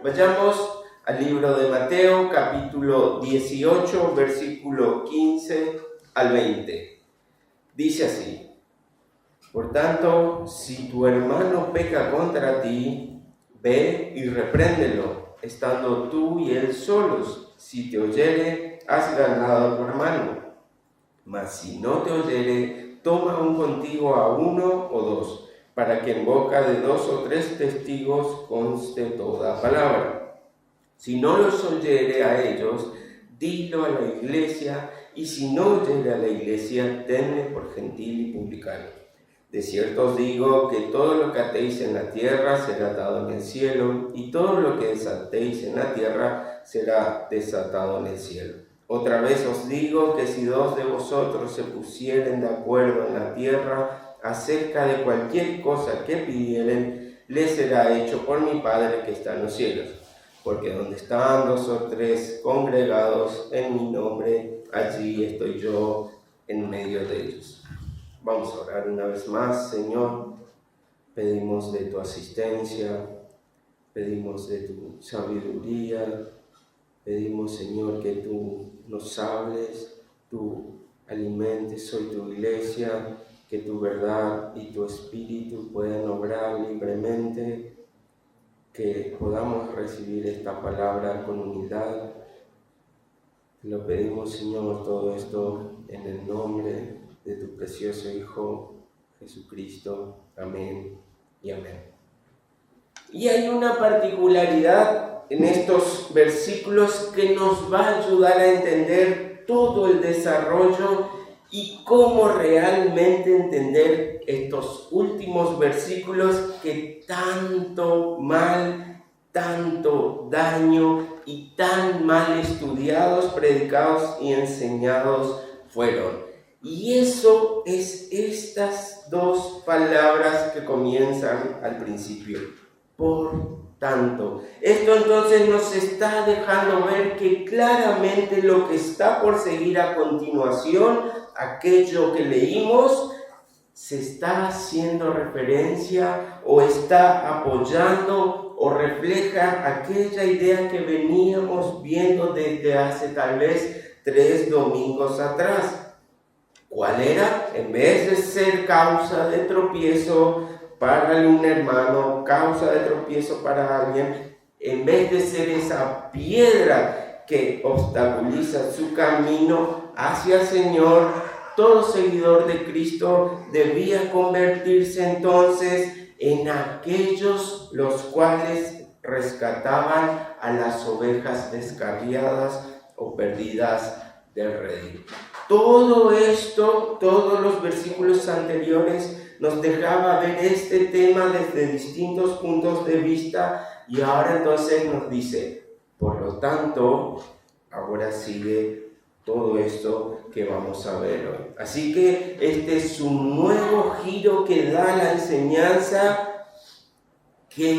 Vayamos al libro de Mateo, capítulo 18, versículo 15 al 20. Dice así: Por tanto, si tu hermano peca contra ti, ve y repréndelo, estando tú y él solos. Si te oyere, has ganado a tu hermano. Mas si no te oyere, toma aún contigo a uno o dos, para que en boca de 2 o 3 testigos conste toda palabra. Si no los oyere a ellos, dilo a la iglesia, y si no oyere a la iglesia, tenle por gentil y publicano. De cierto os digo que todo lo que atéis en la tierra será atado en el cielo, y todo lo que desatéis en la tierra será desatado en el cielo. Otra vez os digo que si 2 de vosotros se pusieren de acuerdo en la tierra acerca de cualquier cosa que pidieren, les será hecho por mi Padre que está en los cielos. Porque donde están 2 o 3 congregados en mi nombre, allí estoy yo en medio de ellos. Vamos a orar una vez más. Señor, pedimos de tu asistencia, pedimos de tu sabiduría, pedimos, Señor, que tú nos hables, tú alimentes hoy tu iglesia, que tu verdad y tu espíritu puedan obrar libremente, que podamos recibir esta palabra con unidad. Te lo pedimos, Señor, todo esto en el nombre de tu precioso Hijo Jesucristo. Amén y amén. Y hay una particularidad en estos versículos que nos va a ayudar a entender todo el desarrollo y cómo realmente entender estos últimos versículos que tanto mal, tanto daño y tan mal estudiados, predicados y enseñados fueron. Y eso es estas 2 palabras que comienzan al principio. Por tanto, esto entonces nos está dejando ver que claramente lo que está por seguir a continuación, aquello que leímos, se está haciendo referencia o está apoyando o refleja aquella idea que veníamos viendo desde hace tal vez 3 domingos atrás. ¿Cuál era? En vez de ser causa de tropiezo para un hermano, causa de tropiezo para alguien, en vez de ser esa piedra que obstaculiza su camino hacia el Señor, todo seguidor de Cristo debía convertirse entonces en aquellos los cuales rescataban a las ovejas descarriadas o perdidas del redil. Todo esto, todos los versículos anteriores nos dejaba ver este tema desde distintos puntos de vista, y ahora entonces nos dice, por lo tanto, ahora sigue todo esto que vamos a ver hoy. Así que este es un nuevo giro que da la enseñanza, que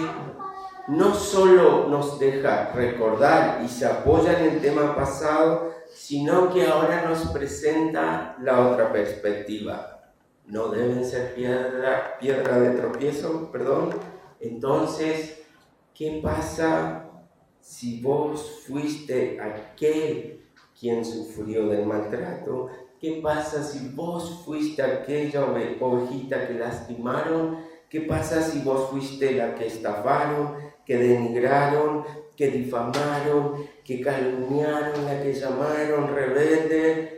no solo nos deja recordar y se apoya en el tema pasado, sino que ahora nos presenta la otra perspectiva. No deben ser piedra de tropiezo, Entonces, ¿qué pasa si vos fuiste aquel quien sufrió del maltrato? ¿Qué pasa si vos fuiste aquella ovejita que lastimaron? ¿Qué pasa si vos fuiste la que estafaron, que denigraron, que difamaron, que calumniaron, la que llamaron rebelde?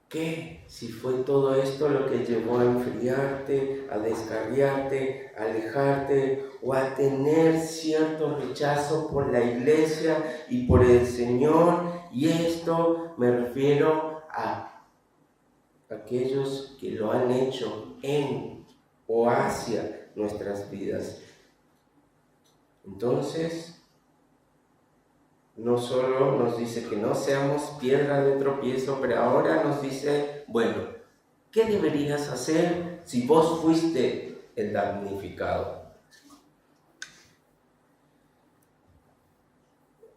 ¿Qué si fue todo esto lo que llevó a enfriarte, a descarriarte, a alejarte o a tener cierto rechazo por la iglesia y por el Señor? Y esto me refiero a aquellos que lo han hecho en o hacia nuestras vidas. Entonces, no solo nos dice que no seamos piedra de tropiezo, pero ahora nos dice, bueno, ¿qué deberías hacer si vos fuiste el damnificado?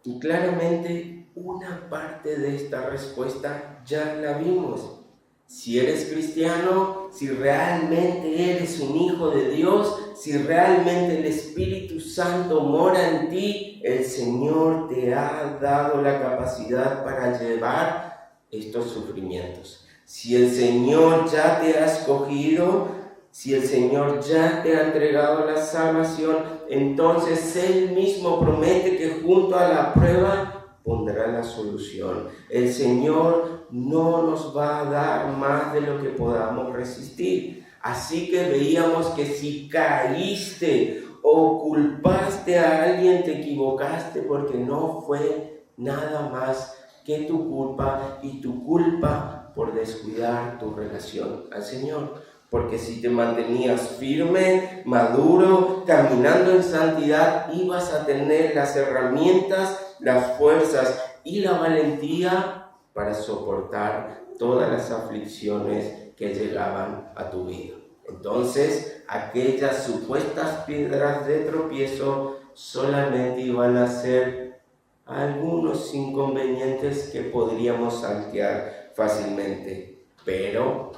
Y claramente una parte de esta respuesta ya la vimos. Si eres cristiano, si realmente eres un hijo de Dios, si realmente el Espíritu Santo mora en ti, el Señor te ha dado la capacidad para llevar estos sufrimientos. Si el Señor ya te ha escogido, si el Señor ya te ha entregado la salvación, entonces Él mismo promete que junto a la prueba pondrá la solución. El Señor no nos va a dar más de lo que podamos resistir. Así que veíamos que si caíste o culpaste a alguien, te equivocaste porque no fue nada más que tu culpa y tu culpa por descuidar tu relación al Señor. Porque si te mantenías firme, maduro, caminando en santidad, ibas a tener las herramientas, las fuerzas y la valentía para soportar todas las aflicciones que llegaban a tu vida. Entonces, aquellas supuestas piedras de tropiezo solamente iban a ser algunos inconvenientes que podríamos saltear fácilmente. Pero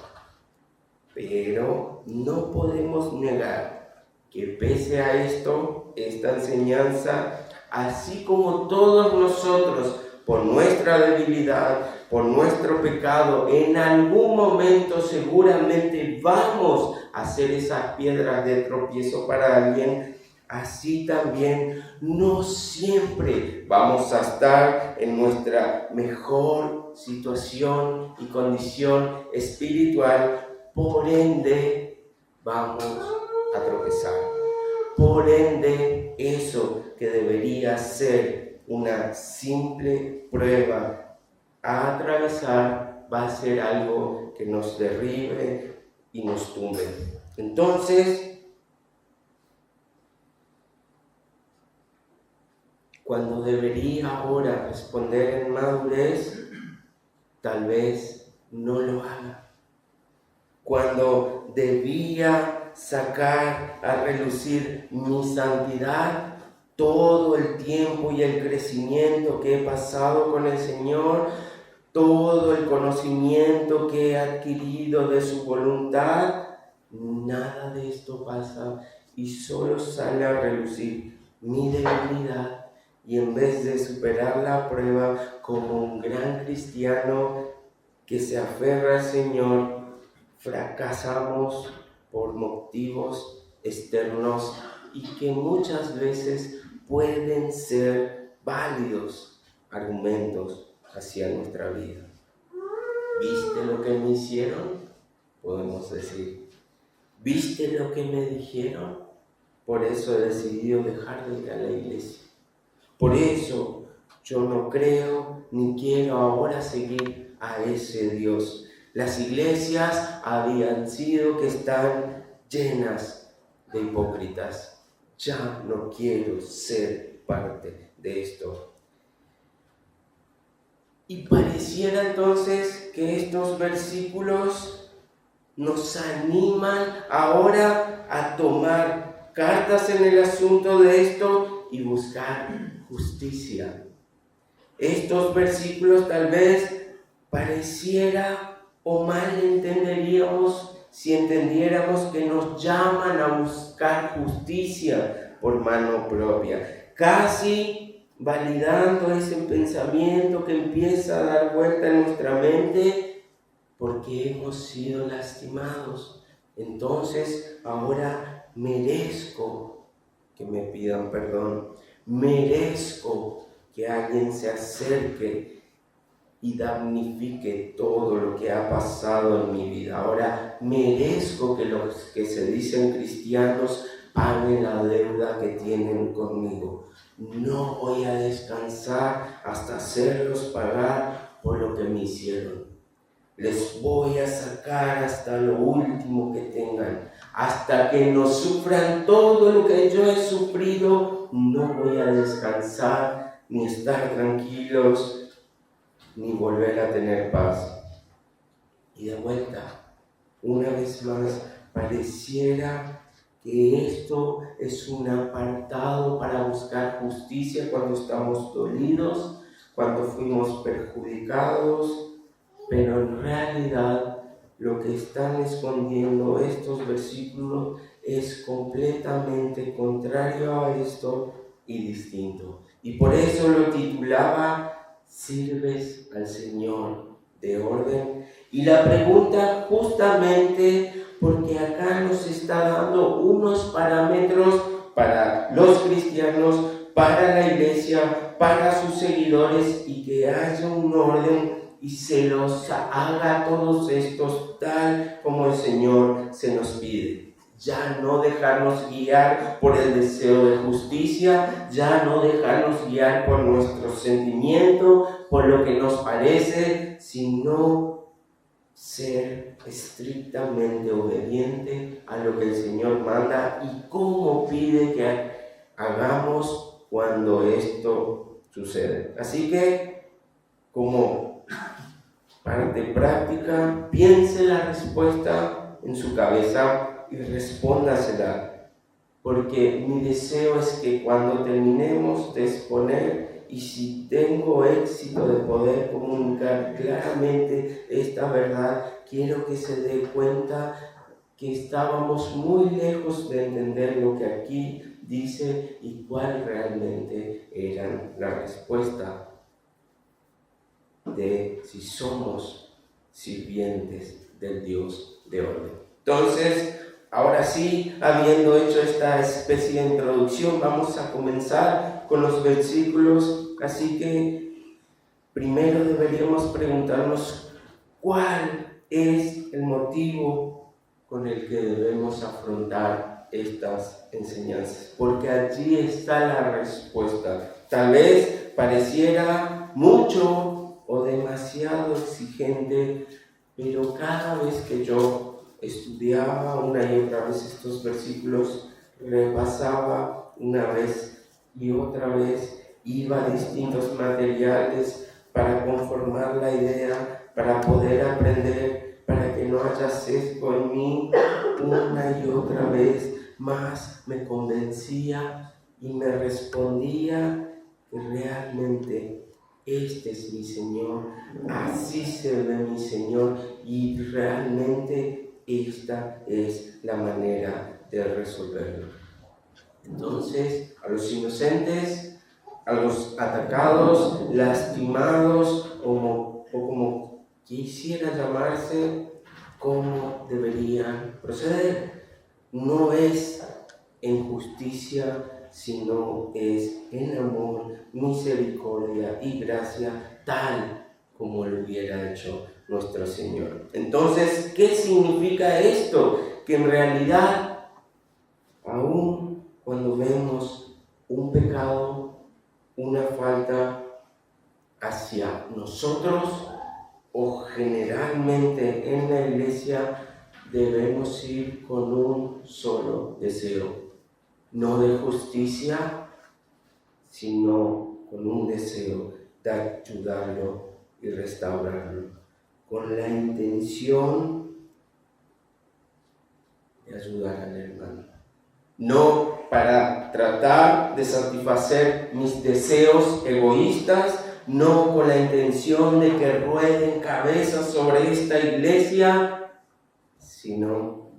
no podemos negar que pese a esto, esta enseñanza, así como todos nosotros, por nuestra debilidad, por nuestro pecado, en algún momento seguramente vamos a ser esas piedras de tropiezo para alguien. Así también no siempre vamos a estar en nuestra mejor situación y condición espiritual. Por ende, vamos a tropezar. Por ende, eso que debería ser una simple prueba a atravesar va a ser algo que nos derribe y nos tumbe. Entonces, cuando debería ahora responder en madurez, tal vez no lo haga. Cuando debía sacar a relucir mi santidad, todo el tiempo y el crecimiento que he pasado con el Señor, todo el conocimiento que he adquirido de su voluntad, nada de esto pasa y solo sale a relucir mi debilidad. Y en vez de superar la prueba como un gran cristiano que se aferra al Señor, fracasamos por motivos externos y que muchas veces pueden ser válidos argumentos hacia nuestra vida. ¿Viste lo que me hicieron? Podemos decir. ¿Viste lo que me dijeron? Por eso he decidido dejar de ir a la iglesia. Por eso yo no creo ni quiero ahora seguir a ese Dios. Las iglesias habían sido que están llenas de hipócritas. Ya no quiero ser parte de esto. Y pareciera entonces que estos versículos nos animan ahora a tomar cartas en el asunto de esto y buscar justicia. Estos versículos tal vez pareciera o mal entenderíamos si entendiéramos que nos llaman a buscar justicia por mano propia, casi validando ese pensamiento que empieza a dar vuelta en nuestra mente porque hemos sido lastimados. Entonces ahora merezco que me pidan perdón, merezco que alguien se acerque y damnifique todo lo que ha pasado en mi vida. Ahora merezco que los que se dicen cristianos paguen la deuda que tienen conmigo. No voy a descansar hasta hacerlos pagar por lo que me hicieron. Les voy a sacar hasta lo último que tengan. Hasta que no sufran todo lo que yo he sufrido, no voy a descansar, ni estar tranquilos, ni volver a tener paz. Y de vuelta, una vez más, pareciera que esto es un apartado para buscar justicia cuando estamos dolidos, cuando fuimos perjudicados, pero en realidad lo que están escondiendo estos versículos es completamente contrario a esto y distinto. Y por eso lo titulaba Sirves al Señor de orden. Y la pregunta justamente porque acá nos está dando unos parámetros para los cristianos, para la iglesia, para sus seguidores, y que haya un orden y se los haga a todos estos tal como el Señor se nos pide. Ya no dejarnos guiar por el deseo de justicia, ya no dejarnos guiar por nuestro sentimiento, por lo que nos parece, sino ser estrictamente obediente a lo que el Señor manda y cómo pide que hagamos cuando esto sucede. Así que, como parte práctica, piense la respuesta en su cabeza y respóndasela, porque mi deseo es que cuando terminemos de exponer y si tengo éxito de poder comunicar claramente esta verdad, quiero que se dé cuenta que estábamos muy lejos de entender lo que aquí dice y cuál realmente era la respuesta de si somos sirvientes del Dios de orden. Entonces, ahora sí, habiendo hecho esta especie de introducción, vamos a comenzar con los versículos. Así que primero deberíamos preguntarnos cuál es el motivo con el que debemos afrontar estas enseñanzas, porque allí está la respuesta. Tal vez pareciera mucho o demasiado exigente, pero cada vez que yo estudiaba una y otra vez estos versículos, repasaba una vez y otra vez, iba a distintos materiales para conformar la idea, para poder aprender, para que no haya sesgo en mí, una y otra vez más me convencía y me respondía que realmente este es mi Señor, así se ve mi Señor, y realmente esta es la manera de resolverlo. Entonces, a los inocentes, a los atacados, lastimados, o como quisiera llamarse, ¿cómo deberían proceder? No es en justicia, sino es en amor, misericordia y gracia, tal como lo hubiera hecho nuestro Señor. Entonces, ¿qué significa esto? Que en realidad, aún cuando vemos un pecado, una falta hacia nosotros, o generalmente en la iglesia, debemos ir con un solo deseo, no de justicia, sino con un deseo de ayudarlo y restaurarlo, con la intención de ayudar al hermano. No para tratar de satisfacer mis deseos egoístas, no con la intención de que rueden cabezas sobre esta iglesia, sino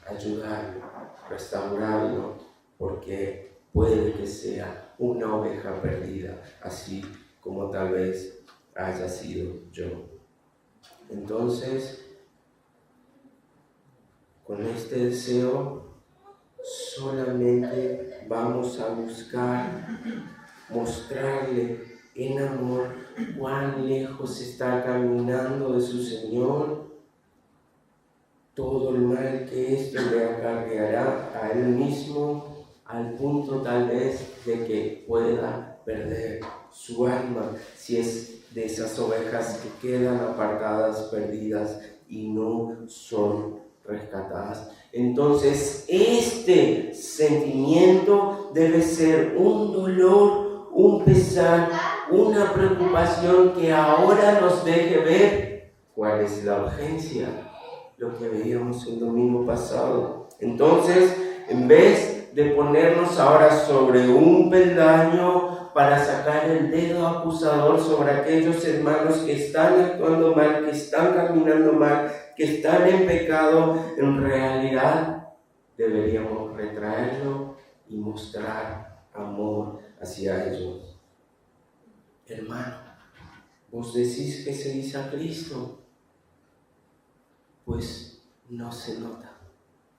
ayudarlo, restaurarlo, porque puede que sea una oveja perdida, así como tal vez haya sido yo. Entonces, con este deseo, solamente vamos a buscar mostrarle en amor cuán lejos está caminando de su Señor, todo el mal que esto le acarreará a él mismo, al punto tal vez de que pueda perder su alma, si es de esas ovejas que quedan apartadas, perdidas y no son rescatadas. Entonces, este sentimiento debe ser un dolor, un pesar, una preocupación que ahora nos deje ver cuál es la urgencia, lo que veíamos el domingo pasado. Entonces, en vez de ponernos ahora sobre un peldaño para sacar el dedo acusador sobre aquellos hermanos que están actuando mal, que están caminando mal, que están en pecado, en realidad deberíamos retraerlo y mostrar amor hacia ellos. Hermano, vos decís que seguís a Cristo, pues no se nota.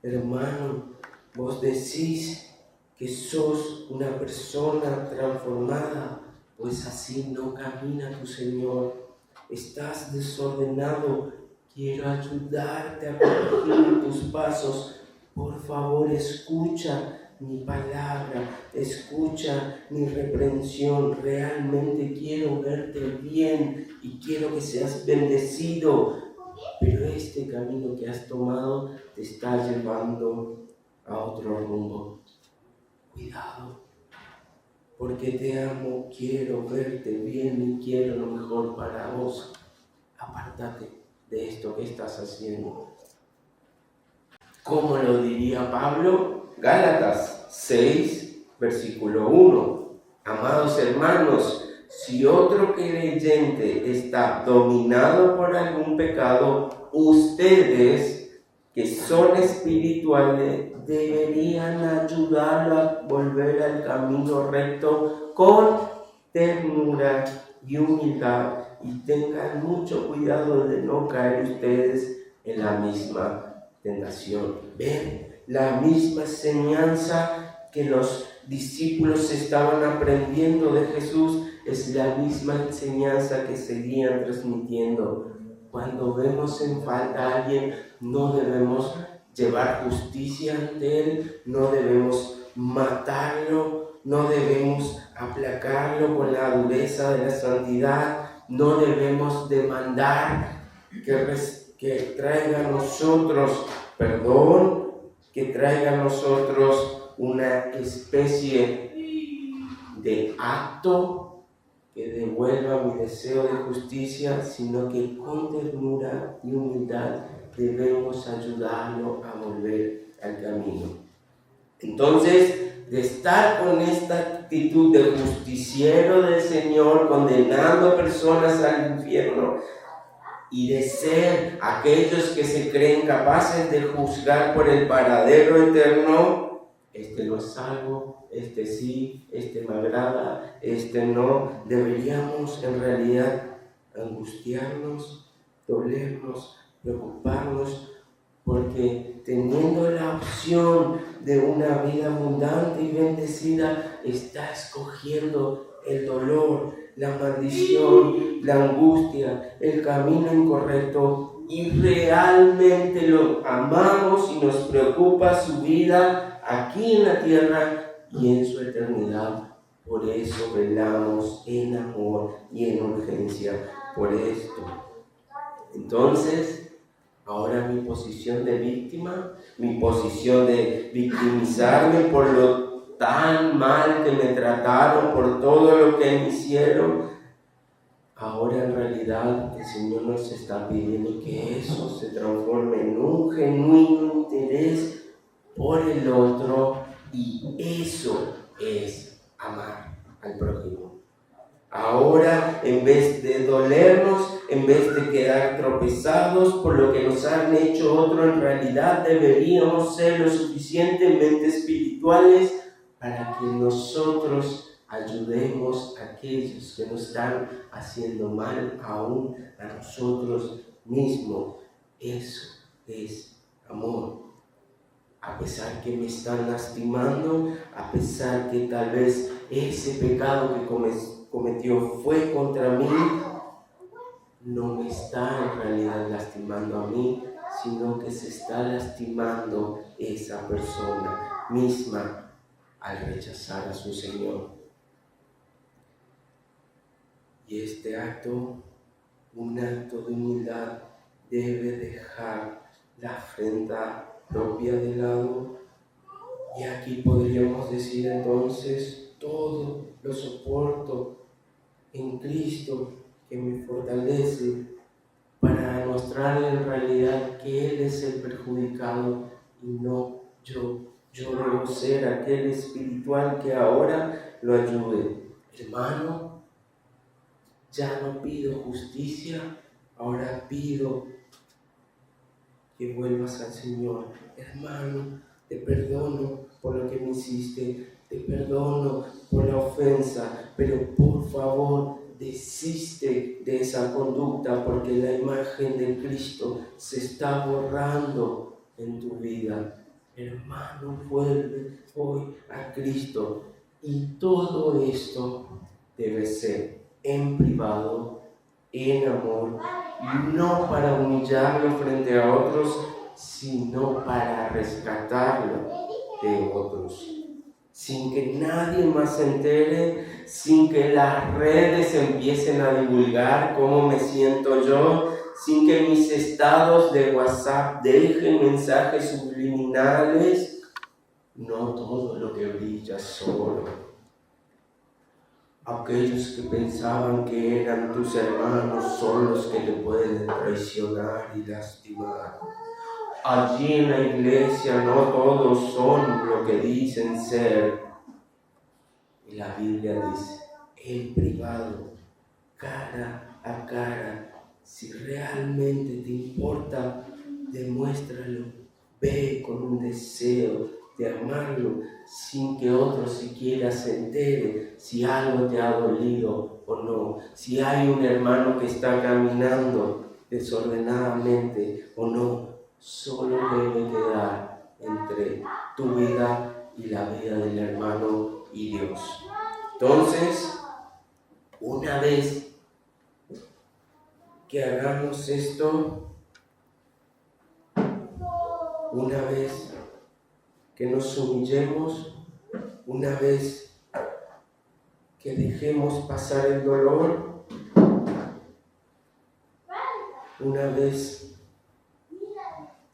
Hermano, vos decís que sos una persona transformada, pues así no camina tu Señor. Estás desordenado, quiero ayudarte a corregir tus pasos. Por favor, escucha mi palabra, escucha mi reprensión. Realmente quiero verte bien y quiero que seas bendecido. Pero este camino que has tomado te está llevando a otro rumbo. Cuidado, porque te amo, quiero verte bien y quiero lo mejor para vos. Apártate de esto que estás haciendo. ¿Cómo lo diría Pablo? Gálatas 6, versículo 1. Amados hermanos, si otro creyente está dominado por algún pecado, ustedes que son espirituales deberían ayudarlo a volver al camino recto con ternura y humildad, y tengan mucho cuidado de no caer ustedes en la misma tentación. Ven, la misma enseñanza que los discípulos estaban aprendiendo de Jesús es la misma enseñanza que seguían transmitiendo. Cuando vemos en falta a alguien, no debemos llevar justicia ante él, no debemos matarlo, no debemos aplacarlo con la dureza de la santidad, no debemos demandar que traiga a nosotros perdón, que traiga a nosotros una especie de acto que devuelva mi deseo de justicia, sino que con ternura y humildad debemos ayudarlo a volver al camino. Entonces, de estar con esta actitud de justiciero del Señor, condenando a personas al infierno, y de ser aquellos que se creen capaces de juzgar por el paradero eterno, este no es salvo, este sí, este me agrada, este no, deberíamos en realidad angustiarnos, dolernos, preocuparnos, porque teniendo la opción de una vida abundante y bendecida, está escogiendo el dolor, la maldición, la angustia, el camino incorrecto, y realmente lo amamos y nos preocupa su vida aquí en la tierra y en su eternidad. Por eso velamos en amor y en urgencia por esto. Entonces, ahora mi posición de víctima, mi posición de victimizarme por lo tan mal que me trataron, por todo lo que me hicieron, ahora en realidad el Señor nos está pidiendo que eso se transforme en un genuino interés por el otro, y eso es amar al prójimo. Ahora, en vez de dolernos, en vez de quedar tropezados por lo que nos han hecho otro, en realidad deberíamos ser lo suficientemente espirituales para que nosotros ayudemos a aquellos que nos están haciendo mal, aún a nosotros mismos. Eso es amor. A pesar que me están lastimando, a pesar que tal vez ese pecado que cometió fue contra mí, no me está en realidad lastimando a mí, sino que se está lastimando esa persona misma al rechazar a su Señor. Y este acto, un acto de humildad, debe dejar la afrenta propia de lado. Y aquí podríamos decir entonces: todo lo soporto en Cristo, que me fortalece, para mostrarle en realidad que Él es el perjudicado y no yo. Yo debo ser aquel espiritual que ahora lo ayude. Hermano, ya no pido justicia, ahora pido que vuelvas al Señor. Hermano, te perdono por lo que me hiciste, te perdono por la ofensa, pero por favor, desiste de esa conducta porque la imagen de Cristo se está borrando en tu vida. Hermano, vuelve hoy a Cristo. Y todo esto debe ser en privado, en amor, no para humillarlo frente a otros, sino para rescatarlo de otros. Sin que nadie más se entere, sin que las redes empiecen a divulgar cómo me siento yo, sin que mis estados de WhatsApp dejen mensajes subliminales. No todo lo que brilla es solo. Aquellos que pensaban que eran tus hermanos son los que te pueden traicionar y lastimar. Allí en la iglesia no todos son lo que dicen ser. Y la Biblia dice, en privado, cara a cara, si realmente te importa, demuéstralo. Ve con un deseo de amarlo sin que otro siquiera se entere si algo te ha dolido o no, si hay un hermano que está caminando desordenadamente o no. Solo debe quedar entre tu vida y la vida del hermano y Dios. Entonces, una vez que hagamos esto, una vez que nos humillemos, una vez que dejemos pasar el dolor, una vez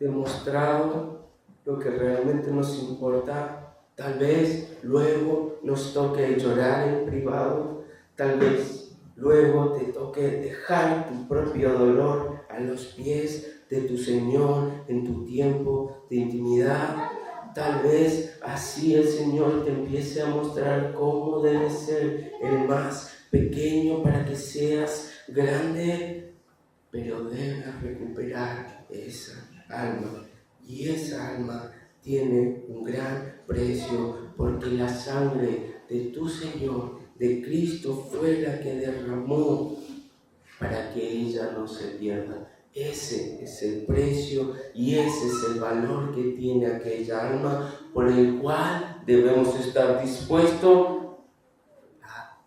demostrado lo que realmente nos importa, tal vez luego nos toque llorar en privado, tal vez luego te toque dejar tu propio dolor a los pies de tu Señor en tu tiempo de intimidad. Tal vez así el Señor te empiece a mostrar cómo debes ser el más pequeño para que seas grande, pero debes recuperar esa alma. Y esa alma tiene un gran precio porque la sangre de tu Señor, de Cristo, fue la que derramó para que ella no se pierda. Ese es el precio y ese es el valor que tiene aquella alma por el cual debemos estar dispuestos a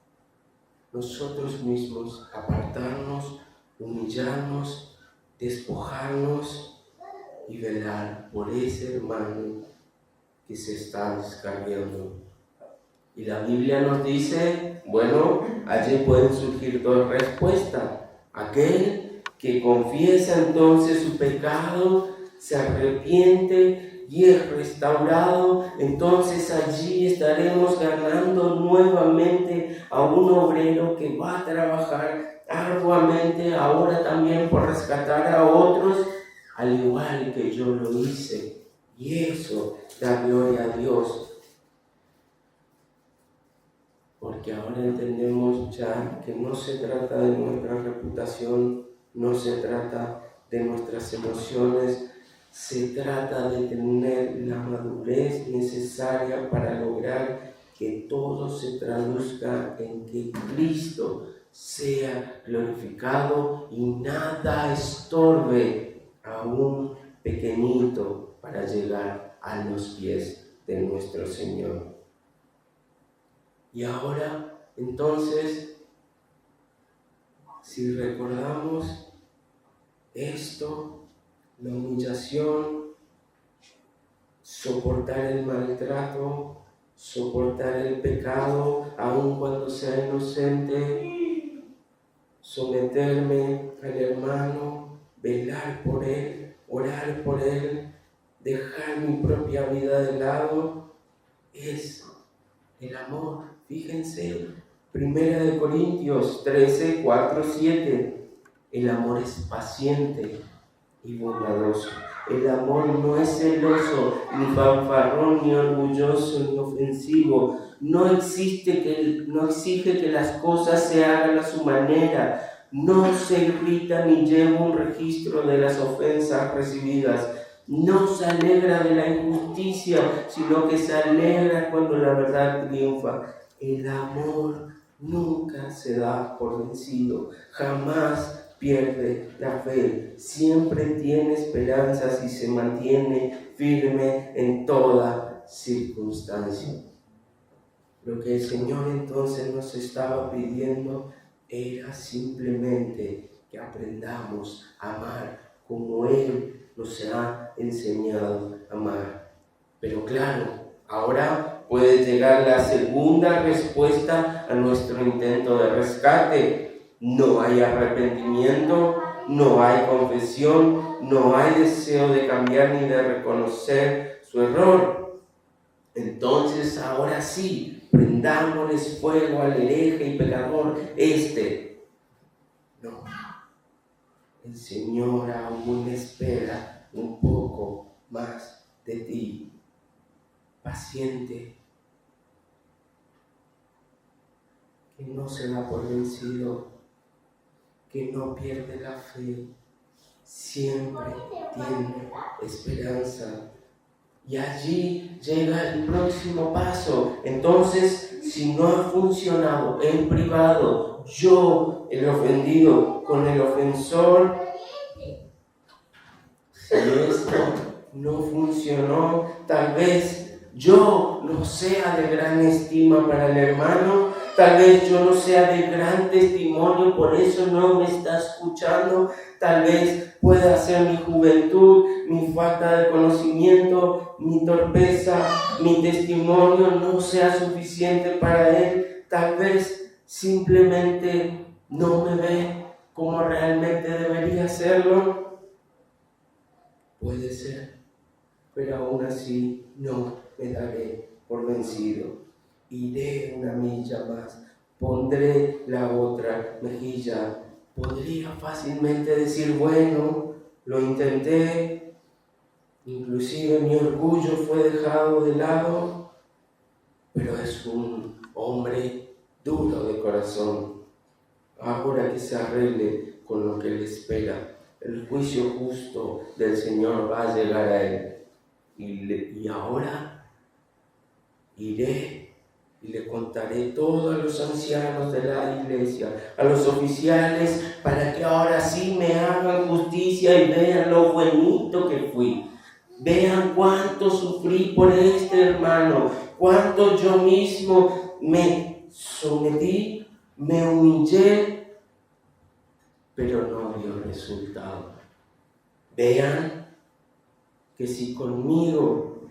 nosotros mismos apartarnos, humillarnos, despojarnos y velar por ese hermano que se está descarriando. Y la Biblia nos dice, bueno, allí pueden surgir dos respuestas. Aquel que confiesa entonces su pecado, se arrepiente y es restaurado, entonces allí estaremos ganando nuevamente a un obrero que va a trabajar arduamente ahora también por rescatar a otros, al igual que yo lo hice. Y eso da gloria a Dios. Porque ahora entendemos ya que no se trata de nuestra reputación, no se trata de nuestras emociones, se trata de tener la madurez necesaria para lograr que todo se traduzca en que Cristo sea glorificado y nada estorbe a un pequeñito para llegar a los pies de nuestro Señor. Y ahora, entonces, si recordamos esto, la humillación, soportar el maltrato, soportar el pecado, aun cuando sea inocente, someterme al hermano, velar por él, orar por él, dejar mi propia vida de lado, es el amor. Fíjense, 1 Corintios 13, 4, 7. El amor es paciente y bondadoso. El amor no es celoso, ni fanfarrón, ni orgulloso, ni ofensivo. No exige que las cosas se hagan a su manera. No se irrita ni lleva un registro de las ofensas recibidas, no se alegra de la injusticia, sino que se alegra cuando la verdad triunfa. El amor nunca se da por vencido, jamás pierde la fe, siempre tiene esperanzas y se mantiene firme en toda circunstancia. Lo que el Señor entonces nos estaba pidiendo era simplemente que aprendamos a amar como Él nos ha enseñado a amar. Pero claro, ahora puede llegar la segunda respuesta a nuestro intento de rescate. No hay arrepentimiento, no hay confesión, no hay deseo de cambiar ni de reconocer su error. Entonces, ahora sí, prendámosles fuego al hereje y pecador No, el Señor aún espera un poco más de ti, paciente, que no se da por vencido, que no pierde la fe, siempre tiene esperanza. Y allí llega el próximo paso. Entonces, si no ha funcionado en privado, yo, el ofendido, con el ofensor, si esto no funcionó, tal vez yo no sea de gran estima para el hermano, tal vez yo no sea de gran testimonio, por eso no me está escuchando, tal vez pueda ser mi juventud, mi falta de conocimiento, mi torpeza, mi testimonio no sea suficiente para él, tal vez simplemente no me ve como realmente debería hacerlo. Puede ser, pero aún así no me daré por vencido. Iré una milla más, pondré la otra mejilla. Podría fácilmente decir, bueno, lo intenté, inclusive mi orgullo fue dejado de lado, pero es un hombre duro de corazón. Ahora que se arregle con lo que le espera. El juicio justo del Señor va a llegar a él. Y ahora iré y le contaré todo a los ancianos de la iglesia, a los oficiales, para que ahora sí me hagan justicia y vean lo buenito que fui. Vean cuánto sufrí por este hermano, cuánto yo mismo me sometí, me humillé, pero no dio resultado. Vean que si conmigo,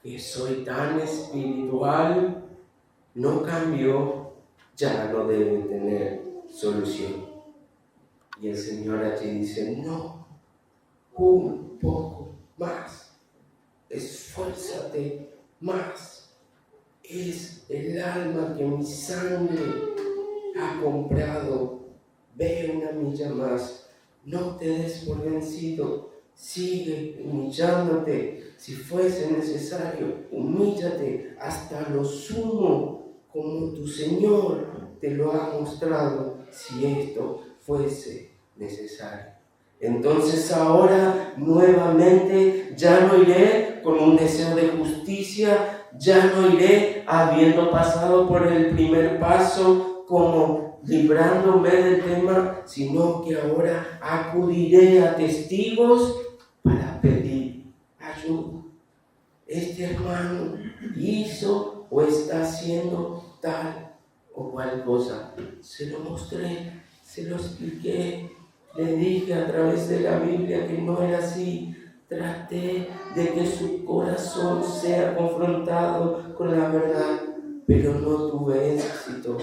que soy tan espiritual, no cambió, ya no debe tener solución. Y el Señor allí dice, no, un poco más, esfuérzate más. Es el alma que mi sangre ha comprado. Ve una milla más, no te des por vencido, sigue humillándote. Si fuese necesario, humíllate hasta lo sumo, como tu Señor te lo ha mostrado, si esto fuese necesario. Entonces ahora nuevamente ya no iré con un deseo de justicia, ya no iré habiendo pasado por el primer paso como librándome del tema, sino que ahora acudiré a testigos para pedir ayuda. Este hermano hizo o está haciendo tal o cual cosa. Se lo mostré, se lo expliqué, le dije a través de la Biblia que no era así. Traté de que su corazón sea confrontado con la verdad, pero no tuve éxito.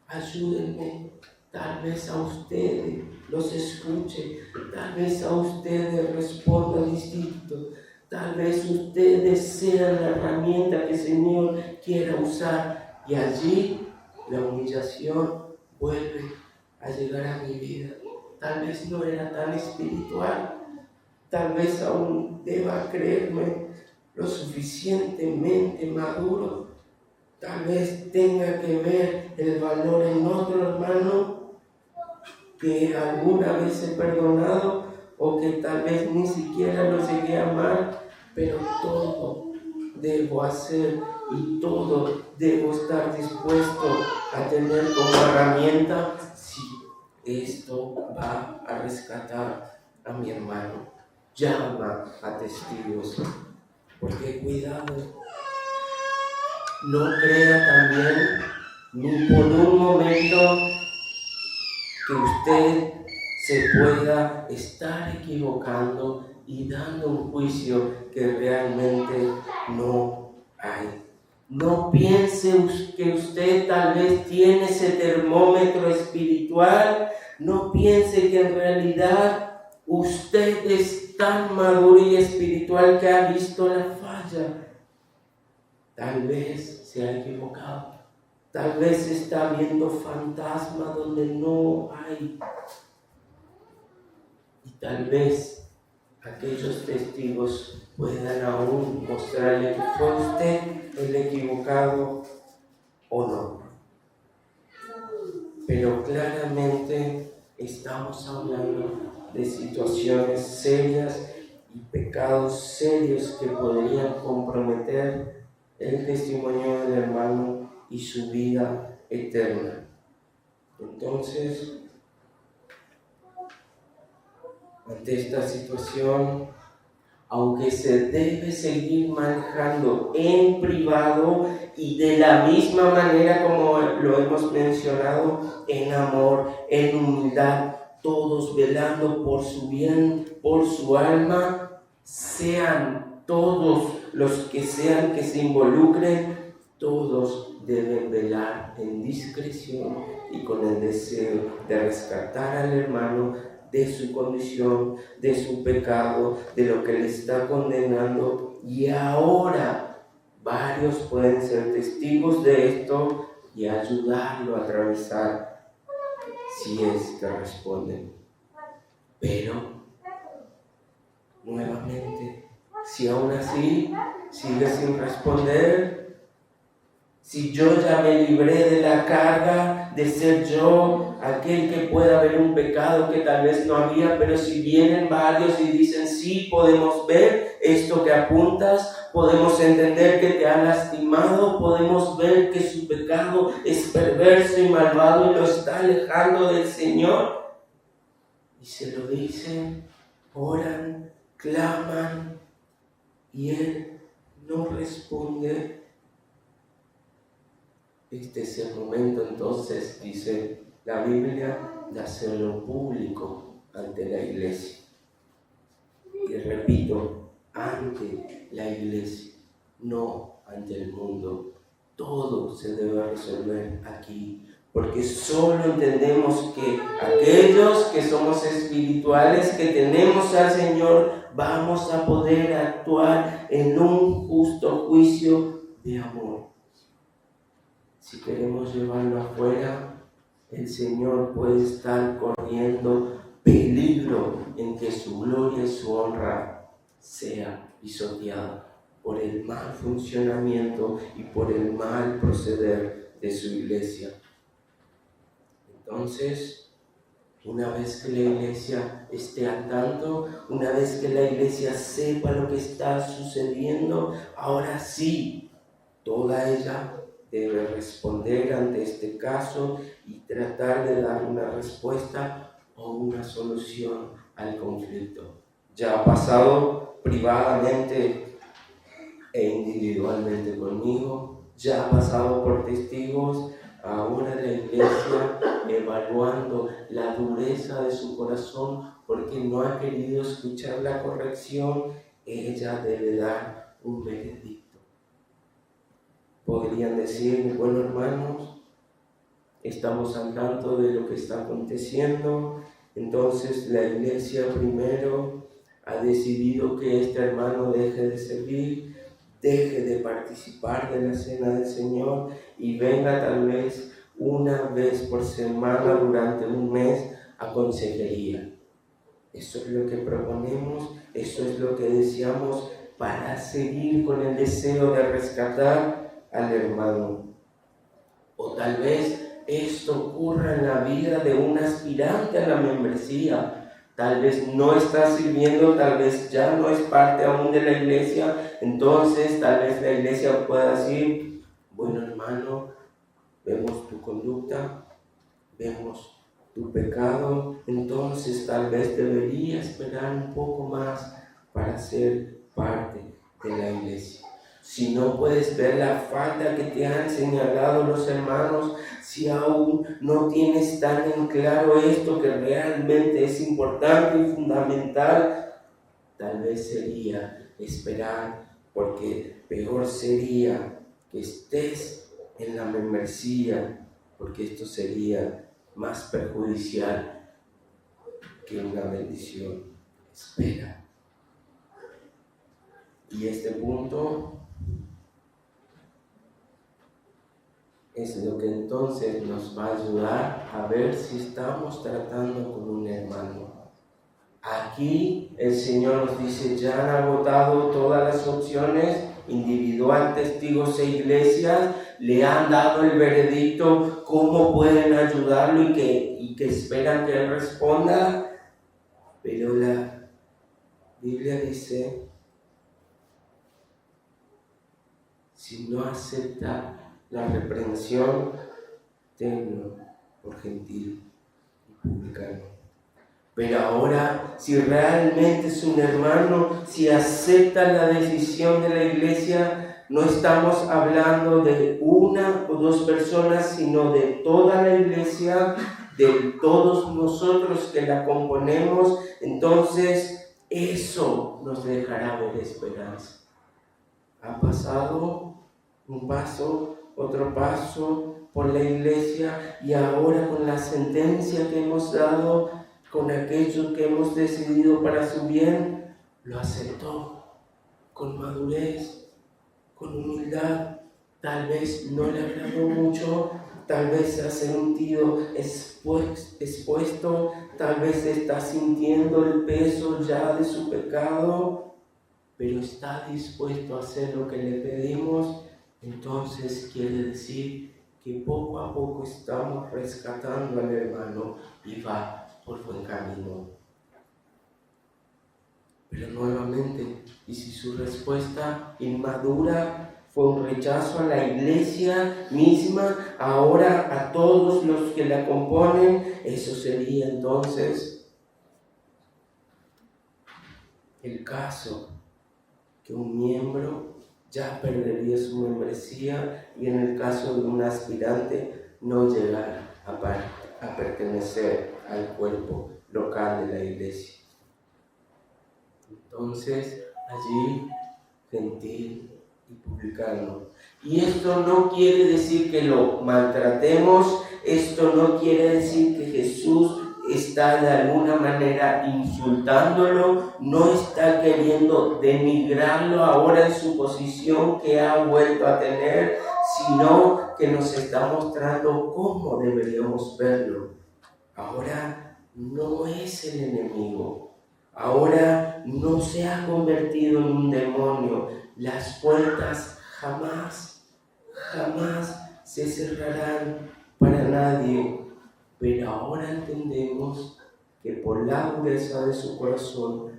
Ayúdenme, tal vez a ustedes los escuche, tal vez a ustedes responda distinto, tal vez ustedes sean la herramienta que el Señor quiera usar, y allí la humillación vuelve a llegar a mi vida. Tal vez no era tan espiritual, tal vez aún deba creerme lo suficientemente maduro. Tal vez tenga que ver el valor en otro hermano que alguna vez he perdonado, o que tal vez ni siquiera lo llegué a amar, pero todo debo hacer y todo debo estar dispuesto a tener como herramienta si esto va a rescatar a mi hermano. Llama a testigos, porque cuidado, no crea también ni por un momento que usted se pueda estar equivocando y dando un juicio que realmente no hay. No piense que usted tal vez tiene ese termómetro espiritual, no piense que en realidad usted es tan maduro y espiritual que ha visto la falla. Tal vez se ha equivocado, tal vez está viendo fantasmas donde no hay. Y tal vez aquellos testigos puedan aún mostrarle que fue usted el equivocado o no. Pero claramente estamos hablando de situaciones serias y pecados serios que podrían comprometer el testimonio del hermano y su vida eterna. Entonces, ante esta situación, aunque se debe seguir manejando en privado y de la misma manera como lo hemos mencionado, en amor, en humildad, todos velando por su bien, por su alma, sean todos los que sean que se involucren, todos deben velar en discreción y con el deseo de rescatar al hermano de su condición, de su pecado, de lo que le está condenando. Y ahora varios pueden ser testigos de esto y ayudarlo a atravesar si es que responden. Pero, nuevamente, si aún así sigue sin responder, si yo ya me libré de la carga de ser yo aquel que pueda ver un pecado que tal vez no había, pero si vienen varios y dicen, sí, podemos ver esto que apuntas, podemos entender que te ha lastimado, podemos ver que su pecado es perverso y malvado y lo está alejando del Señor, y se lo dicen, oran, claman, y Él no responde. Este es el momento, entonces, dice la Biblia, de hacerlo público ante la iglesia. Y repito, ante la iglesia, no ante el mundo. Todo se debe resolver aquí, porque solo entendemos que aquellos que somos espirituales, que tenemos al Señor, vamos a poder actuar en un justo juicio de amor. Si queremos llevarlo afuera, el Señor puede estar corriendo peligro en que su gloria y su honra sea pisoteada por el mal funcionamiento y por el mal proceder de su iglesia. Entonces, una vez que la iglesia esté al tanto, una vez que la iglesia sepa lo que está sucediendo, ahora sí, toda ella debe responder ante este caso y tratar de dar una respuesta o una solución al conflicto. Ya ha pasado privadamente e individualmente conmigo, ya ha pasado por testigos, ahora la iglesia evaluando la dureza de su corazón porque no ha querido escuchar la corrección, ella debe dar un veredicto. Podrían decir, bueno, hermanos, estamos al tanto de lo que está aconteciendo, entonces la iglesia primero ha decidido que este hermano deje de servir, deje de participar de la cena del Señor y venga tal vez una vez por semana durante un mes a consejería. Eso es lo que proponemos, eso es lo que deseamos para seguir con el deseo de rescatar al hermano. O tal vez esto ocurra en la vida de un aspirante a la membresía. tal vez no está sirviendo, tal vez ya no es parte aún de la iglesia, entonces tal vez la iglesia pueda decir, bueno hermano, vemos tu conducta, vemos tu pecado, entonces tal vez debería esperar un poco más para ser parte de la iglesia. Si no puedes ver la falta que te han señalado los hermanos, si aún no tienes tan en claro esto que realmente es importante y fundamental, tal vez sería esperar, porque peor sería que estés en la membresía, porque esto sería más perjudicial que una bendición. Espera. Y este punto es lo que entonces nos va a ayudar a ver si estamos tratando con un hermano. Aquí el Señor nos dice, ya han agotado todas las opciones, individual, testigos e iglesias, le han dado el veredicto, cómo pueden ayudarlo y que esperan que Él responda. Pero la Biblia dice, si no acepta la reprensión, tenlo por gentil y publicano. Pero ahora, si realmente es un hermano, si acepta la decisión de la iglesia, no estamos hablando de una o dos personas, sino de toda la iglesia, de todos nosotros que la componemos, entonces eso nos dejará ver esperanza. Ha pasado un paso, otro paso por la iglesia y ahora con la sentencia que hemos dado, con aquello que hemos decidido para su bien, lo aceptó con madurez, con humildad. Tal vez no le agradó mucho, tal vez se ha sentido expuesto, tal vez está sintiendo el peso ya de su pecado, pero está dispuesto a hacer lo que le pedimos. Entonces quiere decir que poco a poco estamos rescatando al hermano y va por buen camino. Pero nuevamente, y si su respuesta inmadura fue un rechazo a la iglesia misma, ahora a todos los que la componen, eso sería entonces el caso que un miembro ya perdería su membresía y en el caso de un aspirante no llegar a pertenecer al cuerpo local de la iglesia. Entonces, allí, gentil y publicano. Y esto no quiere decir que lo maltratemos, esto no quiere decir que Jesús está de alguna manera insultándolo, no está queriendo denigrarlo ahora en su posición que ha vuelto a tener, sino que nos está mostrando cómo deberíamos verlo. Ahora no es el enemigo, ahora no se ha convertido en un demonio. Las puertas jamás se cerrarán para nadie. Pero ahora entendemos que por la dureza de su corazón,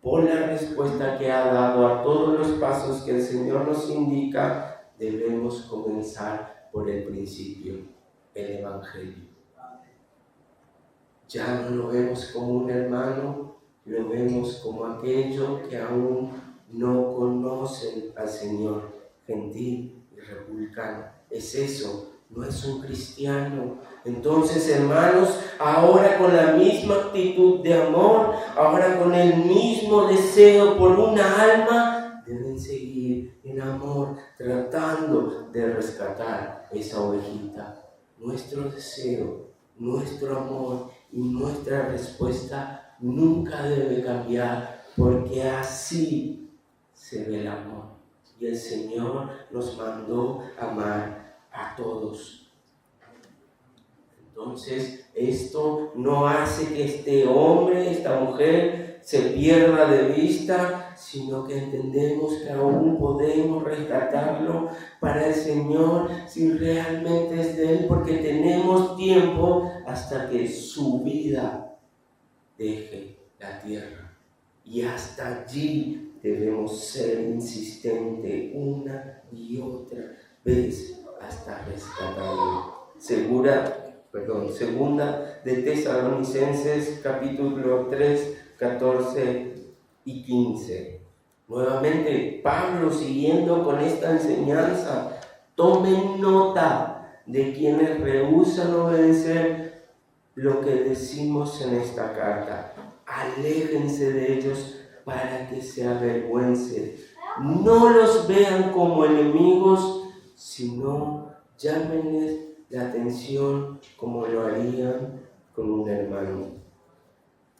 por la respuesta que ha dado a todos los pasos que el Señor nos indica, debemos comenzar por el principio, el Evangelio. Ya no lo vemos como un hermano, lo vemos como aquello que aún no conocen al Señor, gentil y republicano. Es eso. No es un cristiano. Entonces, hermanos, ahora con la misma actitud de amor, ahora con el mismo deseo por una alma, deben seguir en amor, tratando de rescatar esa ovejita. Nuestro deseo, nuestro amor y nuestra respuesta nunca debe cambiar, porque así se ve el amor. Y el Señor nos mandó amar a todos. Entonces, esto no hace que este hombre, esta mujer, se pierda de vista, sino que entendemos que aún podemos rescatarlo para el Señor si realmente es de Él, porque tenemos tiempo hasta que su vida deje la tierra. Y hasta allí debemos ser insistentes una y otra vez hasta rescatarlo. Segunda de Tesalonicenses, capítulo 3, 14 y 15. Nuevamente, Pablo, siguiendo con esta enseñanza, tomen nota de quienes rehúsan obedecer lo que decimos en esta carta. Aléjense de ellos para que se avergüencen. No los vean como enemigos, sino llámenles la atención como lo harían con un hermano.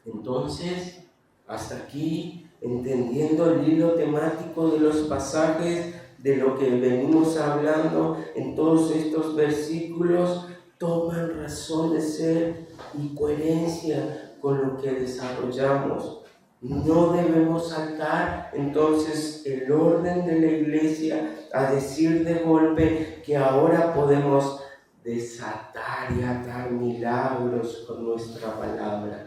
Entonces, hasta aquí, entendiendo el hilo temático de los pasajes, de lo que venimos hablando en todos estos versículos, toman razón de ser y coherencia con lo que desarrollamos. No debemos saltar entonces el orden de la iglesia a decir de golpe que ahora podemos desatar y atar milagros con nuestra palabra.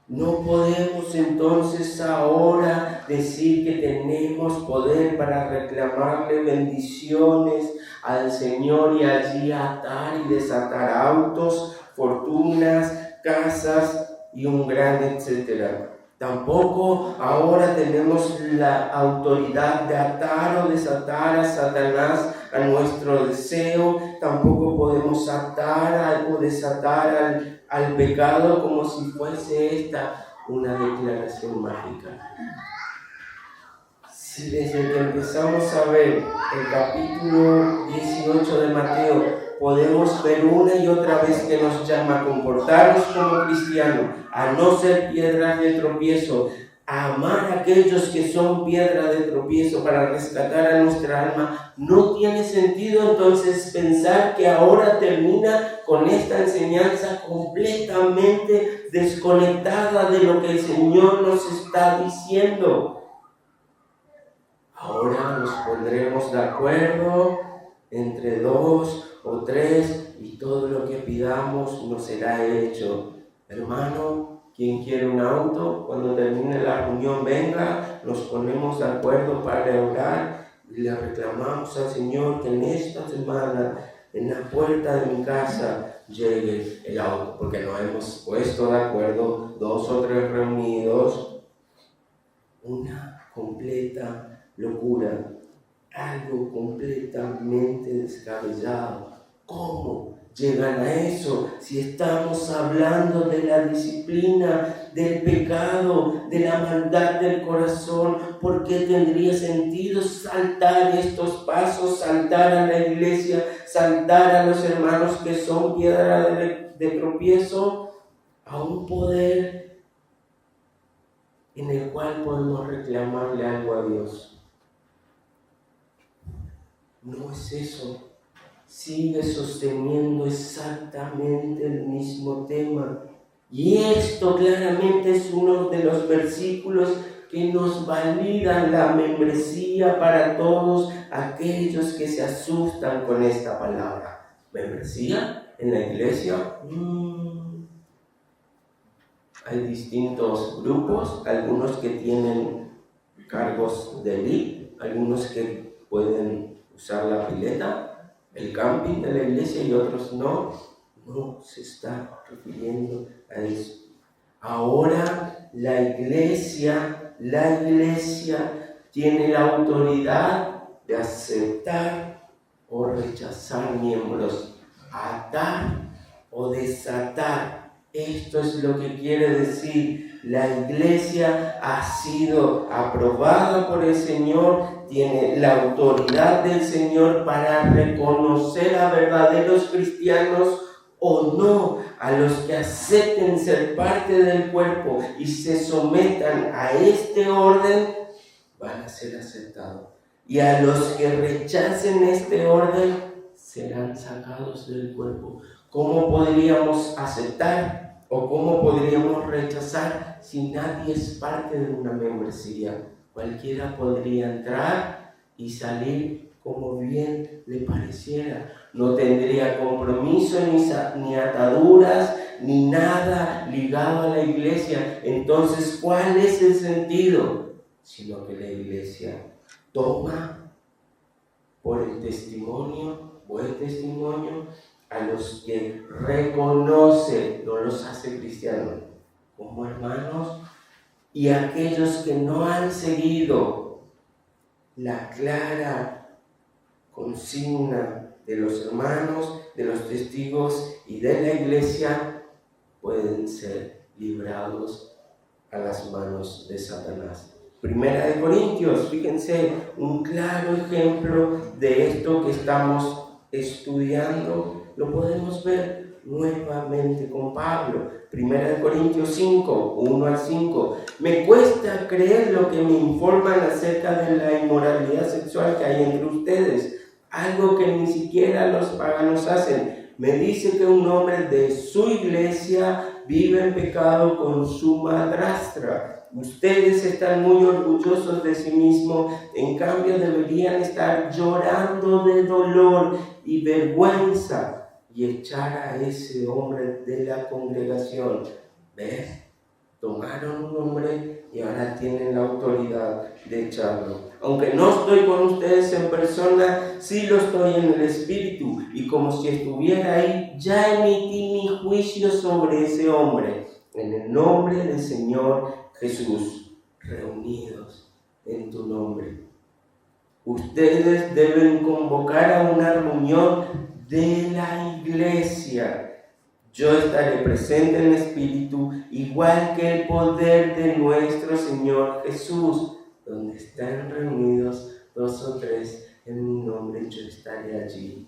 No podemos entonces ahora decir que tenemos poder para reclamarle bendiciones al Señor y allí atar y desatar autos, fortunas, casas y un gran etcétera. Tampoco ahora tenemos la autoridad de atar o desatar a Satanás a nuestro deseo. Tampoco podemos atar o desatar al pecado como si fuese esta una declaración mágica. Si desde que empezamos a ver el capítulo 18 de Mateo podemos ver una y otra vez que nos llama a comportarnos como cristianos, a no ser piedras de tropiezo, a amar a aquellos que son piedra de tropiezo para rescatar a nuestra alma, no tiene sentido entonces pensar que ahora termina con esta enseñanza completamente desconectada de lo que el Señor nos está diciendo. Ahora nos pondremos de acuerdo entre 2 o 3 y todo lo que pidamos nos será hecho. Hermano, quien quiere un auto, cuando termine la reunión venga, nos ponemos de acuerdo para orar y le reclamamos al Señor que en esta semana, en la puerta de mi casa, llegue el auto, porque nos hemos puesto de acuerdo 2 o 3 reunidos. Una completa locura, algo completamente descabellado. ¿Cómo llegan a eso si estamos hablando de la disciplina, del pecado, de la maldad del corazón? ¿Por qué tendría sentido saltar estos pasos, saltar a la iglesia, saltar a los hermanos que son piedra de tropiezo a un poder en el cual podemos reclamarle algo a Dios? No es eso. Sigue sosteniendo exactamente el mismo tema. Y esto claramente es uno de los versículos que nos validan la membresía para todos aquellos que se asustan con esta palabra. ¿Membresía en la iglesia? Hay distintos grupos, algunos que tienen cargos de élite, algunos que pueden usar la pileta, el camping de la iglesia y otros no. No se está refiriendo a eso. Ahora la iglesia tiene la autoridad de aceptar o rechazar miembros, atar o desatar. Esto es lo que quiere decir. La iglesia ha sido aprobada por el Señor, tiene la autoridad del Señor para reconocer a verdaderos cristianos o no, a los que acepten ser parte del cuerpo y se sometan a este orden, van a ser aceptados. Y a los que rechacen este orden, serán sacados del cuerpo. ¿Cómo podríamos aceptar o cómo podríamos rechazar si nadie es parte de una membresía? Cualquiera podría entrar y salir como bien le pareciera. No tendría compromiso ni ataduras, ni nada ligado a la iglesia. Entonces, ¿cuál es el sentido? Sino que la iglesia toma por el testimonio, buen testimonio, a los que reconoce, no los hace cristianos, como hermanos, y a aquellos que no han seguido la clara consigna de los hermanos, de los testigos y de la iglesia, pueden ser librados a las manos de Satanás. Primera de Corintios, fíjense, un claro ejemplo de esto que estamos estudiando, lo podemos ver nuevamente con Pablo. Primera de Corintios 5, 1 al 5. Me cuesta creer lo que me informan acerca de la inmoralidad sexual que hay entre ustedes, algo que ni siquiera los paganos hacen. Me dice que un hombre de su iglesia vive en pecado con su madrastra. Ustedes están muy orgullosos de sí mismos, en cambio deberían estar llorando de dolor y vergüenza y echar a ese hombre de la congregación. ¿Ves? Tomaron un hombre y ahora tienen la autoridad de echarlo. Aunque no estoy con ustedes en persona, sí lo estoy en el espíritu, y como si estuviera ahí, ya emití mi juicio sobre ese hombre. En el nombre del Señor Jesús, reunidos en tu nombre. Ustedes deben convocar a una reunión de la iglesia. Yo estaré presente en el espíritu, igual que el poder de nuestro Señor Jesús. Donde están reunidos 2 o 3 en mi nombre, yo estaré allí.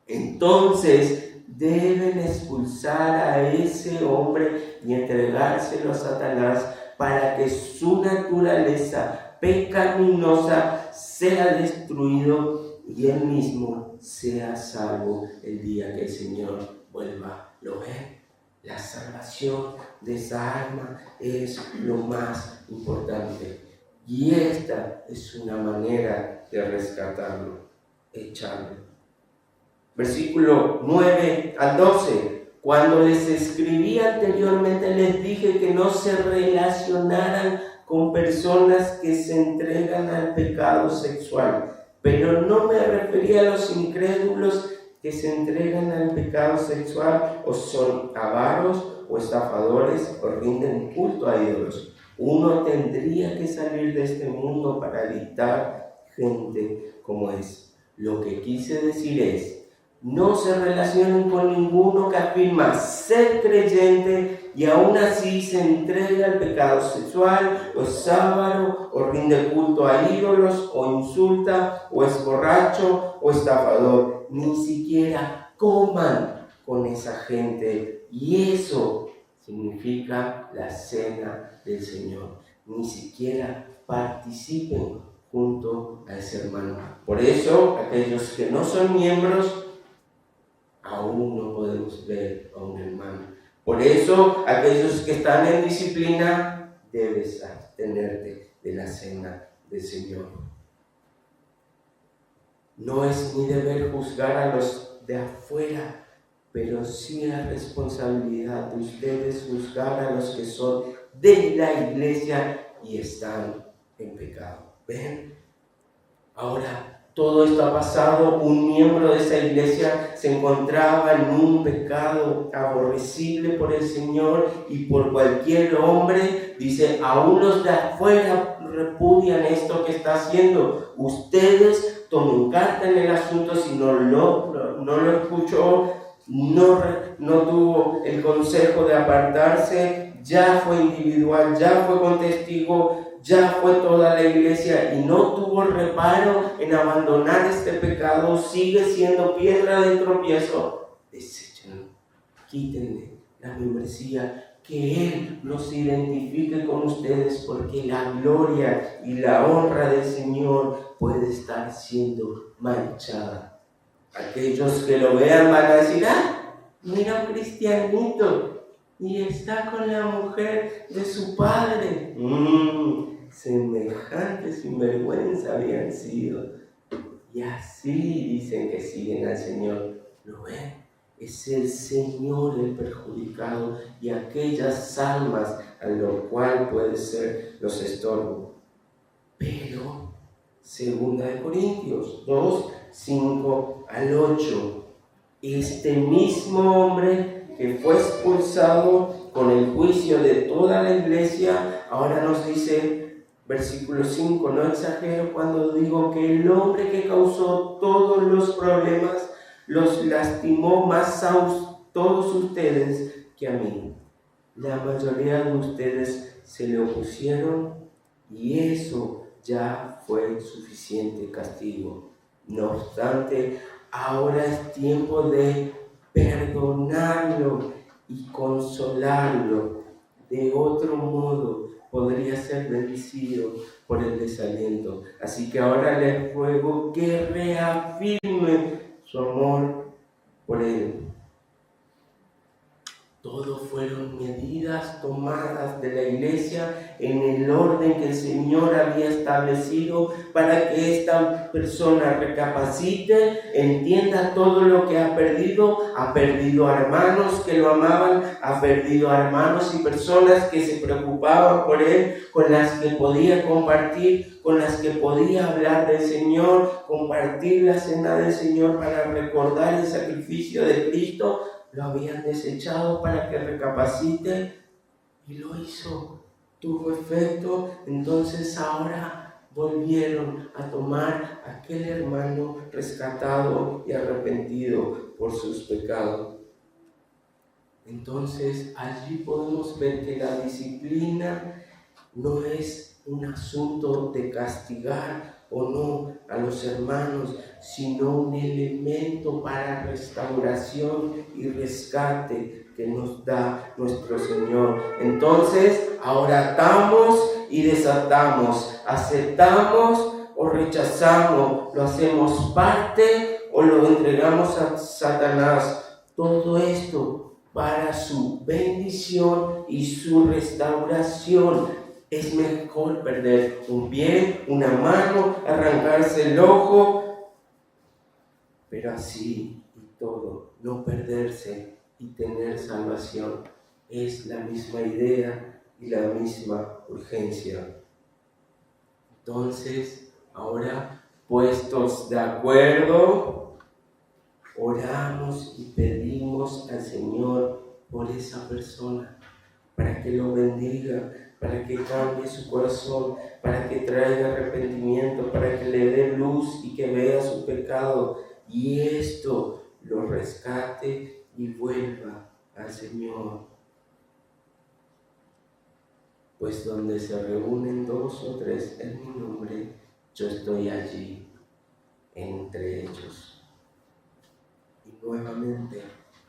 Entonces deben expulsar a ese hombre y entregárselo a Satanás para que su naturaleza pecaminosa sea destruido y él mismo sea salvo el día que el Señor vuelva. ¿Lo ven? La salvación de esa alma es lo más importante. Y esta es una manera de rescatarlo, echarlo. Versículo 9 al 12. Cuando les escribí anteriormente les dije que no se relacionaran con personas que se entregan al pecado sexual, pero no me refería a los incrédulos que se entregan al pecado sexual o son avaros o estafadores o rinden culto a ídolos. Uno tendría que salir de este mundo para evitar gente como es. Lo que quise decir es, no se relacionen con ninguno que afirma ser creyente y aún así se entrega al pecado sexual, o es avaro, o rinde culto a ídolos, o insulta, o es borracho, o estafador. Ni siquiera coman con esa gente, y eso significa la cena del Señor. Ni siquiera participen junto a ese hermano. Por eso, aquellos que no son miembros, aún no podemos ver a un hermano. Por eso, aquellos que están en disciplina, debes abstenerte de la cena del Señor. No es mi deber juzgar a los de afuera, pero sí es responsabilidad de ustedes juzgar a los que son de la iglesia y están en pecado. ¿Ven? Ahora, todo esto ha pasado. Un miembro de esa iglesia se encontraba en un pecado aborrecible por el Señor y por cualquier hombre. Dice, aún los de afuera repudian esto que está haciendo. Ustedes tomen carta en el asunto. Si no lo escuchó, no tuvo el consejo de apartarse, ya fue individual, ya fue con testigo, ya fue toda la iglesia y no tuvo reparo en abandonar este pecado, sigue siendo piedra de tropiezo. Deséchenlo, quítenle la membresía, que Él nos identifique con ustedes, porque la gloria y la honra del Señor puede estar siendo manchada. Aquellos que lo vean van a decir, mira un cristianito y está con la mujer de su padre. Semejante sinvergüenza habían sido. y así dicen que siguen al Señor. ¿Lo ven? Es el Señor el perjudicado y aquellas almas a lo cual puede ser los estorbo. Pero, 2 Corintios 2, 5 al 8, este mismo hombre que fue expulsado con el juicio de toda la iglesia, ahora nos dice, versículo 5, no exagero cuando digo que el hombre que causó todos los problemas los lastimó más a todos ustedes que a mí. La mayoría de ustedes se le opusieron y eso ya fue suficiente castigo. No obstante, ahora es tiempo de perdonarlo y consolarlo. De otro modo, podría ser bendecido por el desaliento. Así que ahora les ruego que reafirmen su amor por él. Todo fueron medidas tomadas de la iglesia en el orden que el Señor había establecido para que esta persona recapacite, entienda todo lo que ha perdido a hermanos que lo amaban, ha perdido a hermanos y personas que se preocupaban por él, con las que podía compartir, con las que podía hablar del Señor, compartir la cena del Señor para recordar el sacrificio de Cristo. Lo habían desechado para que recapacite y lo hizo, tuvo efecto. Entonces ahora volvieron a tomar a aquel hermano rescatado y arrepentido por sus pecados. Entonces allí podemos ver que la disciplina no es un asunto de castigar o no a los hermanos, sino un elemento para restauración y rescate que nos da nuestro Señor. Entonces, ahora atamos y desatamos, aceptamos o rechazamos, lo hacemos parte o lo entregamos a Satanás. Todo esto para su bendición y su restauración. Es mejor perder un pie, una mano, arrancarse el ojo, pero así y todo, no perderse y tener salvación. Es la misma idea y la misma urgencia. Entonces, ahora, puestos de acuerdo, oramos y pedimos al Señor por esa persona, para que lo bendiga, para que cambie su corazón, para que traiga arrepentimiento, para que le dé luz y que vea su pecado y esto lo rescate y vuelva al Señor. Pues donde se reúnen 2 o 3 en mi nombre, yo estoy allí entre ellos. Y nuevamente,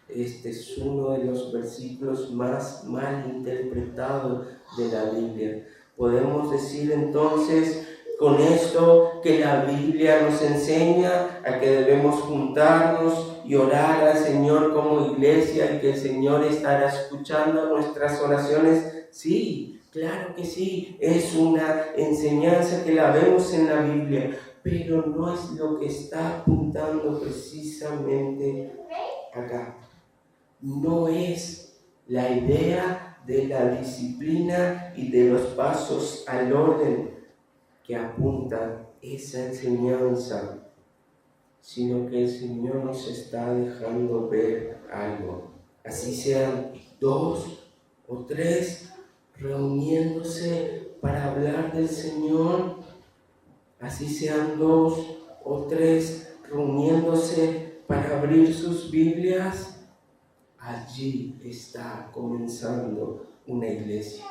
este es uno de los versículos más mal interpretados de la Biblia. Podemos decir entonces con esto que la Biblia nos enseña a que debemos juntarnos y orar al Señor como iglesia y que el Señor estará escuchando nuestras oraciones. Sí, claro que sí, es una enseñanza que la vemos en la Biblia, pero no es lo que está apuntando precisamente acá. No es la idea de la disciplina y de los pasos al orden que apunta esa enseñanza, sino que el Señor nos está dejando ver algo. Así sean 2 o 3 reuniéndose para hablar del Señor, así sean 2 o 3 reuniéndose para abrir sus Biblias. Allí está comenzando una iglesia.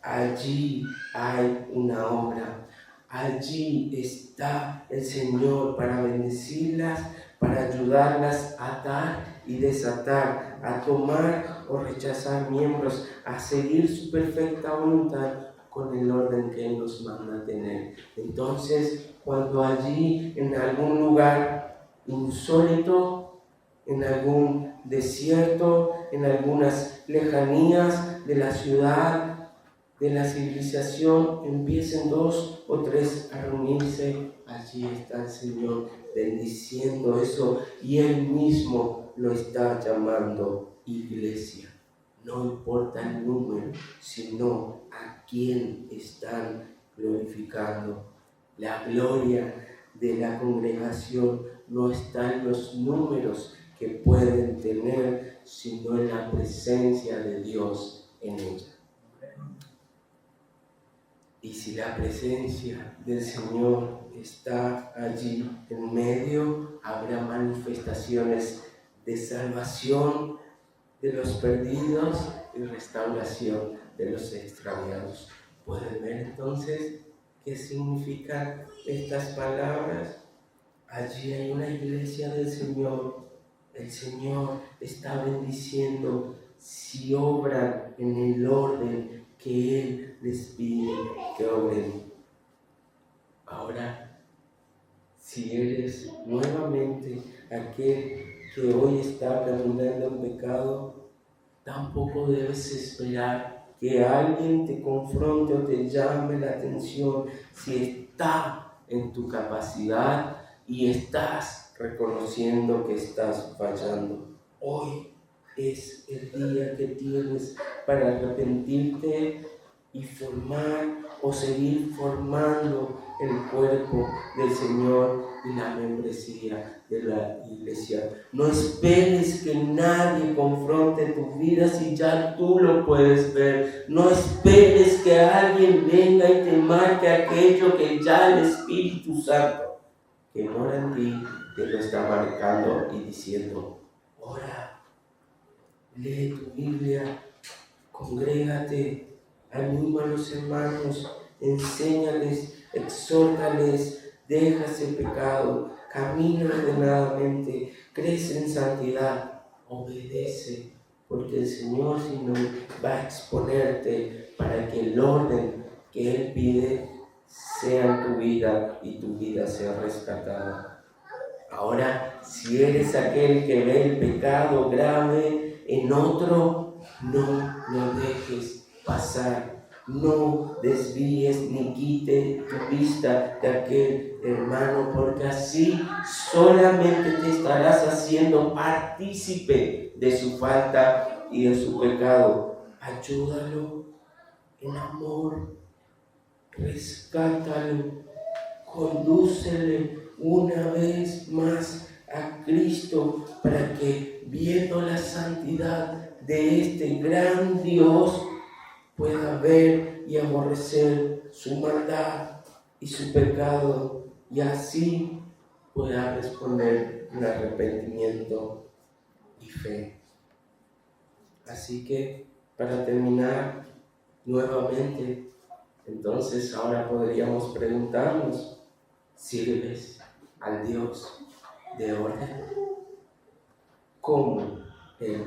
Allí hay una obra. Allí está el Señor para bendecirlas, para ayudarlas a atar y desatar, a tomar o rechazar miembros, a seguir su perfecta voluntad con el orden que Él nos manda a tener. Entonces, cuando allí en algún lugar insólito, en algún desierto, en algunas lejanías de la ciudad, de la civilización empiecen 2 o 3 a reunirse, allí está el Señor bendiciendo eso y Él mismo lo está llamando iglesia. No importa el número, sino a quién están glorificando. La gloria de la congregación no está en los números que pueden tener, sino en la presencia de Dios en ella. Y si la presencia del Señor está allí en medio, habrá manifestaciones de salvación de los perdidos y restauración de los extraviados. ¿Pueden ver entonces qué significan estas palabras? Allí hay una iglesia del Señor. El Señor está bendiciendo si obran en el orden que Él les pide que obren. Ahora, si eres nuevamente aquel que hoy está caminando en pecado, tampoco debes esperar que alguien te confronte o te llame la atención si está en tu capacidad y estás reconociendo que estás fallando. Hoy es el día que tienes para arrepentirte y formar o seguir formando el cuerpo del Señor y la membresía de la iglesia. No esperes que nadie confronte tu vida si ya tú lo puedes ver. No esperes que alguien venga y te marque aquello que ya el Espíritu Santo, que mora en ti, te lo está marcando y diciendo: ora, lee tu Biblia, congrégate, anima a los hermanos, enséñales, exhórtales, deja ese pecado, camina ordenadamente, crece en santidad, obedece, porque el Señor si no va a exponerte para que el orden que Él pide sea en tu vida y tu vida sea rescatada. Ahora, si eres aquel que ve el pecado grave en otro, no lo dejes pasar. No desvíes ni quite tu vista de aquel hermano, porque así solamente te estarás haciendo partícipe de su falta y de su pecado. Ayúdalo en amor, rescátalo, condúcele una vez más a Cristo para que, viendo la santidad de este gran Dios, pueda ver y aborrecer su maldad y su pecado, y así pueda responder en arrepentimiento y fe. Así que, para terminar nuevamente, entonces ahora podríamos preguntarnos: ¿sirves al Dios de orden? ¿Cómo Él